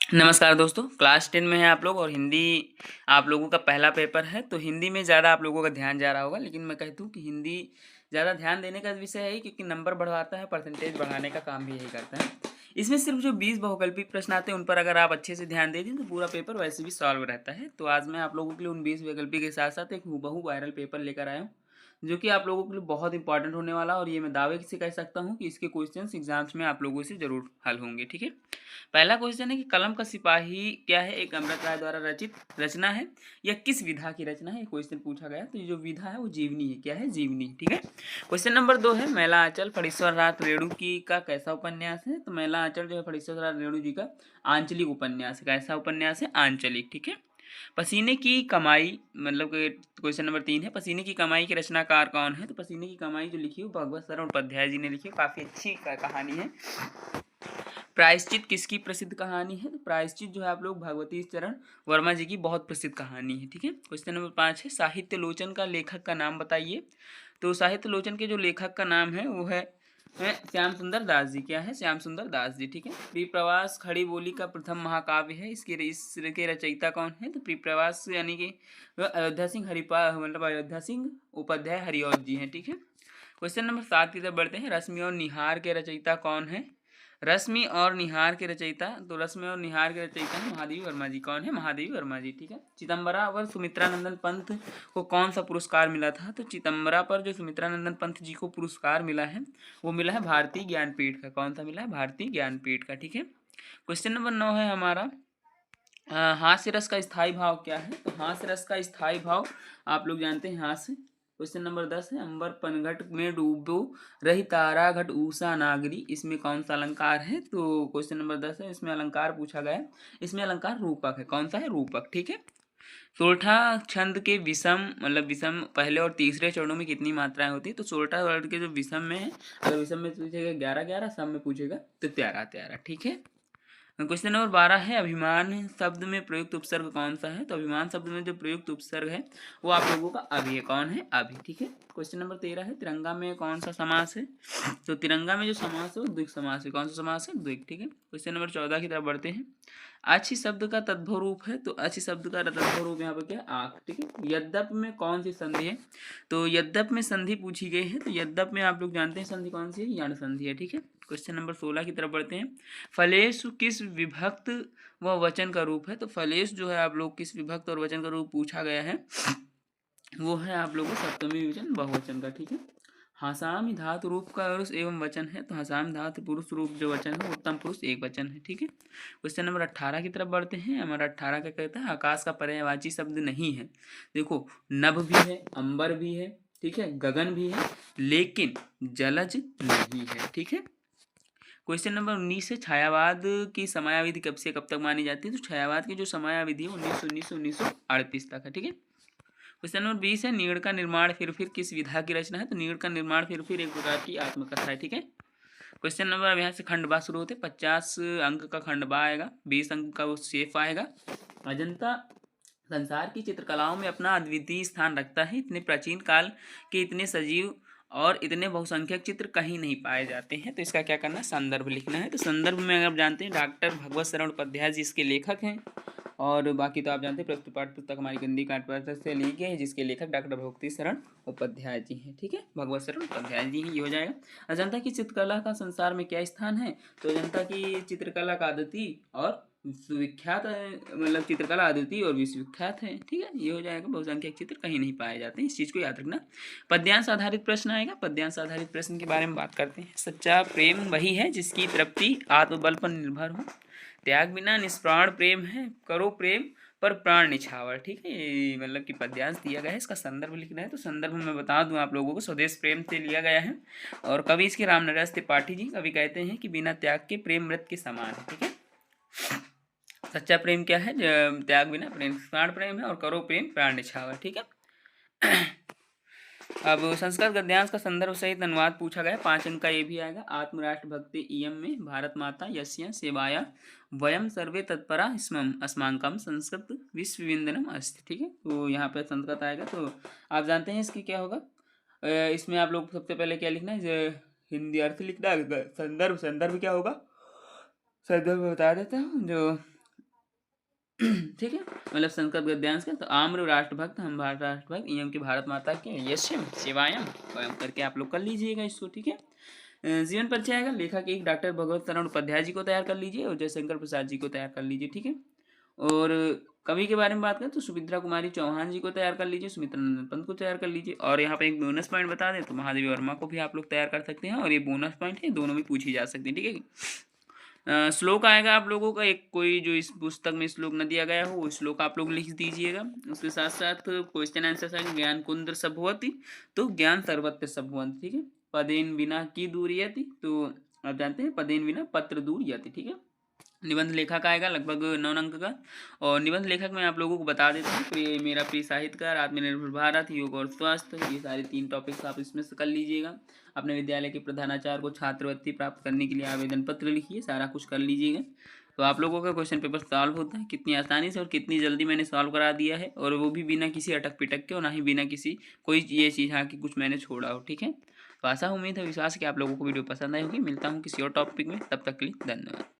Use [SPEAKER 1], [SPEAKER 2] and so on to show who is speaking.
[SPEAKER 1] नमस्कार दोस्तों, क्लास 10 में हैं आप लोग और हिंदी आप लोगों का पहला पेपर है। तो हिंदी में ज़्यादा आप लोगों का ध्यान जा रहा होगा, लेकिन मैं कहता हूँ कि हिंदी ज़्यादा ध्यान देने का विषय है ही, क्योंकि नंबर बढ़वाता है, परसेंटेज बढ़ाने का काम भी यही करता है। इसमें सिर्फ जो 20 बहुकल्पिक प्रश्न आते हैं उन पर अगर आप अच्छे से ध्यान दे दें तो पूरा पेपर वैसे भी सॉल्व रहता है। तो आज मैं आप लोगों के लिए उन 20 वैकल्पिक के साथ साथ एक हूबहू वायरल पेपर लेकर आया हूँ, जो कि आप लोगों के लिए बहुत इंपॉर्टेंट होने वाला है। और ये मैं दावे से कह सकता हूँ कि इसके क्वेश्चंस एग्जाम्स में आप लोगों से जरूर हल होंगे। ठीक है, पहला क्वेश्चन है कि कलम का सिपाही क्या है? एक अमृत राय द्वारा रचित रचना है या किस विधा की रचना है? ये क्वेश्चन पूछा गया। तो ये जो विधा है वो जीवनी है। क्या है? जीवनी। ठीक है। क्वेश्चन नंबर 2 है मैला आंचल फणीश्वर नाथ रेणु की का कैसा उपन्यास है? तो मैला आंचल जो है फणीश्वर नाथ रेणु जी का आंचलिक उपन्यास है। कैसा उपन्यास है? आंचलिक। ठीक है। पसीने की कमाई मतलब क्वेश्चन नंबर 3 है पसीने की कमाई के रचनाकार कौन है? तो पसीने की कमाई जो लिखी है भगवत शरण उपाध्याय जी ने लिखी है। काफी अच्छी कहानी है। प्रायश्चित किसकी प्रसिद्ध कहानी है? तो प्रायश्चित जो है आप लोग भगवती चरण वर्मा जी की बहुत प्रसिद्ध कहानी है। ठीक है। क्वेश्चन नंबर 5 है साहित्य लोचन का लेखक का नाम बताइए। तो साहित्य लोचन के जो लेखक का नाम है वो है श्याम सुंदर दास जी। क्या है? श्याम सुंदर दास जी। ठीक है। प्रिप्रवास खड़ी बोली का प्रथम महाकाव्य है। इसके रचयिता कौन है? तो प्रिप्रवास यानी कि अयोध्या सिंह हरिपा मतलब अयोध्या सिंह उपाध्याय हरिऔध जी हैं। ठीक है। क्वेश्चन नंबर 7 की तरफ बढ़ते हैं। रश्मि और निहार के रचयिता कौन है? रश्मि और निहार के रचयिता, तो रश्मि और निहार के रचयिता है महादेवी वर्मा जी। कौन है? महादेवी वर्मा जी। ठीक है। चिदम्बरा व सुमित्रानंदन पंत को कौन सा पुरस्कार मिला था? तो चिदम्बरा पर जो सुमित्रानंदन पंत जी को पुरस्कार मिला है वो मिला है भारतीय ज्ञानपीठ का। कौन सा मिला है? भारतीय ज्ञानपीठ का। ठीक है। क्वेश्चन नंबर 9 है हमारा हास्य रस का स्थायी भाव क्या है? तो हास्य रस का स्थायी भाव आप लोग जानते हैं हास्य। क्वेश्चन नंबर 10 है अंबर पनघट में डूबो रही तारा घट ऊषा नागरी, इसमें कौन सा अलंकार है? तो क्वेश्चन नंबर 10 है, इसमें अलंकार पूछा गया है। इसमें अलंकार रूपक है। कौन सा है? रूपक। ठीक है। सोरठा छंद के विषम मतलब विषम पहले और तीसरे चरणों में कितनी मात्राएं होती है? तो सोरठा वर्ड के जो विषम में है, अगर विषम में पूछेगा 11 11, सम में पूछेगा तो 13 13। ठीक है। क्वेश्चन नंबर 12 है अभिमान शब्द में प्रयुक्त उपसर्ग कौन सा है? तो अभिमान शब्द में जो प्रयुक्त उपसर्ग है वो आप लोगों का अभि है। कौन है? अभि। ठीक है। क्वेश्चन नंबर 13 है तिरंगा में कौन सा समास है? तो तिरंगा में जो समास है वो द्विक समास है। कौन सा समास है? द्विक। ठीक है। क्वेश्चन नंबर 14 की तरफ बढ़ते हैं। अच्छी शब्द का तद्भव रूप है। तो अच्छी शब्द का तद्भव रूप यहाँ पर क्या है? आँख। ठीक है। यद्यप में कौन सी संधि है? तो यद्यप में संधि पूछी गई है। तो यद्यप में आप लोग जानते हैं संधि कौन सी है? यण संधि है। ठीक है। क्वेश्चन नंबर 16 की तरफ बढ़ते हैं। फलेश किस विभक्त व वचन का रूप है? तो फलेश जो है आप लोग किस विभक्त और वचन का रूप पूछा गया है वो है आप लोगों को सप्तमी वचन बहुवचन का। ठीक है। हसाम धातु रूप का पुरुष एवं वचन है। तो हसाम धातु पुरुष रूप जो वचन है उत्तम पुरुष एक वचन है। ठीक है। क्वेश्चन नंबर 18 की तरफ बढ़ते हैं। हमारा 18 क्या कहता है? आकाश का पर्यायवाची शब्द नहीं है। देखो नभ भी है, अंबर भी है, ठीक है, गगन भी है, लेकिन जलज नहीं है। ठीक है। क्वेश्चन नंबर 19 है छायावाद की समयावधि कब से कब तक मानी जाती है? तो छायावाद की जो समयावधि है 1919 तक है। ठीक है। क्वेश्चन नंबर 20 है नीड़ का निर्माण फिर किस विधा की रचना है? तो नीड़ का निर्माण फिर एक प्रकार की आत्मकथा है। ठीक है। क्वेश्चन नंबर अब यहाँ से खंडबा शुरू होते 50 अंक का खंडबा आएगा, 20 अंक का वो शेफ आएगा। अजंता संसार की चित्रकलाओं में अपना अद्वितीय स्थान रखता है। इतने प्राचीन काल के इतने सजीव और इतने बहुसंख्यक चित्र कहीं नहीं पाए जाते हैं। तो इसका क्या करना है? संदर्भ लिखना है। तो संदर्भ में अगर आप जानते हैं डॉक्टर भगवत शरण उपाध्याय जी इसके लेखक हैं। और बाकी तो आप जानते हैं प्रस्तुत पाठ पुस्तक हमारी गंदी कांट पुस्तक से ली गई है, जिसके लेखक डॉक्टर भगवती शरण उपाध्याय जी हैं। ठीक है। भगवत शरण उपाध्याय जी ही ये हो जाएगा। अजंता की चित्रकला का संसार में क्या स्थान है? तो अजंता की चित्रकला का अद्वितीय और विख्यात है, मतलब चित्रकला अद्वितीय और विश्वविख्यात है। ठीक है। ये हो जाएगा। बहुसंख्यक चित्र कहीं नहीं पाए जाते हैं, इस चीज़ को याद रखना। पद्यांश आधारित प्रश्न आएगा। पद्यांश आधारित प्रश्न के बारे में बात करते हैं। सच्चा प्रेम वही है जिसकी तृप्ति आत्मबल पर निर्भर हो, त्याग बिना निष्प्राण प्रेम है, करो प्रेम पर प्राण निछावर। ठीक है। ये मतलब कि पद्यांश दिया गया है, इसका संदर्भ लिखना है। तो संदर्भ में बता दूं आप लोगों को स्वदेश प्रेम से लिया गया है। और कवि इसके रामनरस त्रिपाठी जी कवि कहते हैं कि बिना त्याग के प्रेम मृत के समान है। ठीक है। सच्चा प्रेम क्या है? त्याग बिना प्रेम प्राण प्रेम है, और करो प्रेम प्राण निछावर। ठीक है। अब संस्कृत गद्यांश का संदर्भ सहित अनुवाद पूछा गया, 5 अंक का ये भी आएगा। आत्मराष्ट्र भक्ति इयम में भारत माता यस्य सेवाया वयम सर्वे तत्परा स्मम अस्माकम संस्कृत विश्वविंदनम अस्ति। ठीक है। तो यहाँ पे संस्कृत आएगा। तो आप जानते हैं इसकी क्या होगा? इसमें आप लोग सबसे पहले क्या लिखना है? हिंदी अर्थ लिखना है। संदर्भ क्या होगा? संदर्भ बता देता हूँ। जो ठीक है, मतलब संस्कृत गद्यांश का। तो आम्र राष्ट्रभक्त, हम भारत राष्ट्रभक्त, एम की भारत माता के यशम शिवायम वयम करके आप लोग कर लीजिएगा इसको। ठीक है, जीवन परिचय आएगा, लेखक एक डॉक्टर भगवत शरण उपाध्याय जी को तैयार कर लीजिए और जयशंकर प्रसाद जी को तैयार कर लीजिए। ठीक है, और कवि के बारे में बात करें तो सुमित्रा कुमारी चौहान जी को तैयार कर लीजिए, सुमित्रा नंदन पंत को तैयार कर लीजिए। और यहाँ पे एक बोनस पॉइंट बता दें तो महादेवी वर्मा को भी आप लोग तैयार कर सकते हैं, और ये बोनस पॉइंट है, दोनों में पूछी जा सकती है। ठीक है, श्लोक आएगा आप लोगों का एक, कोई जो इस पुस्तक में श्लोक न दिया गया हो वो श्लोक आप लोग लिख दीजिएगा। उसके साथ साथ क्वेश्चन आंसर आएंगे, ज्ञान कुंद्र सभवती, तो ज्ञान सर्वत्र सभवंत। ठीक है, पदेन बिना की दूर यति, तो आप जानते हैं पदेन बिना पत्र दूर यति। ठीक है, निबंध लेखक आएगा लगभग 9 अंक का, और निबंध लेखक मैं आप लोगों को बता देता हूँ, प्रिय मेरा प्रिय साहित्यकार, आत्मनिर्भर भारत, योग और स्वास्थ्य, ये सारे 3 टॉपिक्स आप इसमें से कर लीजिएगा। अपने विद्यालय के प्रधानाचार्य को छात्रवृत्ति प्राप्त करने के लिए आवेदन पत्र लिखिए, सारा कुछ कर लीजिएगा। तो आप लोगों का क्वेश्चन पेपर सॉल्व होता है कितनी आसानी से और कितनी जल्दी मैंने सॉल्व करा दिया है, और वो भी बिना किसी अटक पिटक के, और ना ही बिना किसी कोई ये चीज़ हाँ कि कुछ मैंने छोड़ा हो। ठीक है, तो आशा उम्मीद है विश्वास कि आप लोगों को वीडियो पसंद आई होगी। मिलता हूँ किसी और टॉपिक में, तब तक के लिए धन्यवाद।